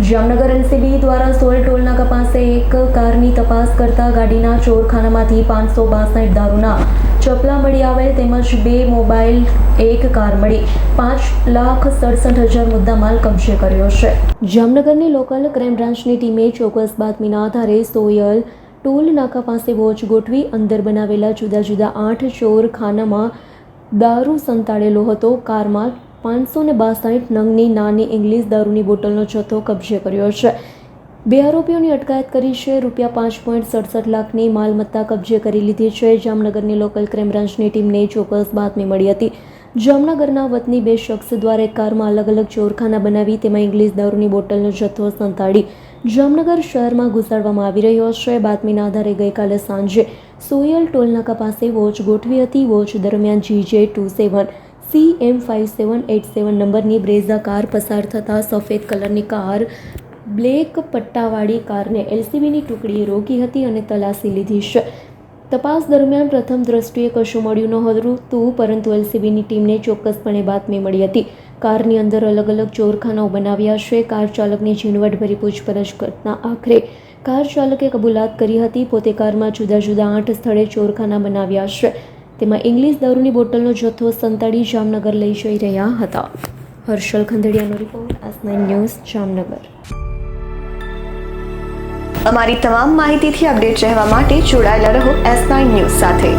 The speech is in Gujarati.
જામનગર એલસીબી દ્વારા સોલ ટોલનાકા પાસે એક કારની તપાસ કરતા ગાડીના ચોરખાનામાંથી 562 દારૂના ચપલા મળી આવેલ તેમજ 2 મોબાઈલ, 1 કાર મળી 5,67,000 મુદ્દામાલ કબજે કર્યો છે. જામનગરની લોકલ ક્રાઇમ બ્રાન્ચની ટીમે ચોક્કસ બાતમીના આધારે સોયલ ટોલ નાકા પાસે વોચ ગોઠવી અંદર બનાવેલા જુદા જુદા 8 ચોરખાનામાં દારૂ સંતાડેલો હતો. કારમાં 562 નંગની નાની ઇંગ્લિશ દારૂની બોટલનો જથ્થો કબજે કર્યો છે. 2 આરોપીઓની અટકાયત કરી છે. ₹5.67 લાખની માલમત્તા કબજે કરી લીધી છે. જામનગરની લોકલ ક્રાઇમ બ્રાન્ચની ટીમને ચોક્કસ બાતમી મળી હતી. જામનગરના વતની 2 શખ્સ દ્વારા એક કારમાં અલગ અલગ ચોરખાના બનાવી તેમાં ઇંગ્લિશ દારૂની બોટલનો જથ્થો સંતાડી જામનગર શહેરમાં ઘુસાડવામાં આવી રહ્યો છે. બાતમીના આધારે ગઈકાલે સાંજે સોયલ ટોલનાકા પાસે વોચ ગોઠવી હતી. વોચ દરમિયાન GJ27 CM5787 નંબરની બ્રેઝા કાર પસાર થતાં સફેદ કલરની કાર બ્લેક પટ્ટાવાળી કારને એલસીબીની ટુકડીએ રોકી હતી અને તલાશી લીધી છે. તપાસ દરમિયાન પ્રથમ દ્રષ્ટિએ કશું મળ્યું નહોતું, પરંતુ એલસીબીની ટીમને ચોક્કસપણે બાતમી મળી હતી. કારની અંદર અલગ અલગ ચોરખાનાઓ બનાવ્યા છે. કાર ચાલકની ઝીણવટભરી પૂછપરછ કરતા આખરે કાર ચાલકે કબૂલાત કરી હતી. પોતે કારમાં જુદા જુદા 8 સ્થળે ચોરખાના બનાવ્યા છે. તેમાં ઇંગ્લિશ દારૂની બોટલનો જથ્થો સંતાડી જામનગર લઈ જઈ રહ્યા હતા. હર્ષલ ખંડેડિયાનો રિપોર્ટ, S9 ન્યૂઝ, જામનગર. અમારી તમામ માહિતીથી અપડેટ રહેવા માટે જોડાયેલા રહો S9 ન્યૂઝ સાથે.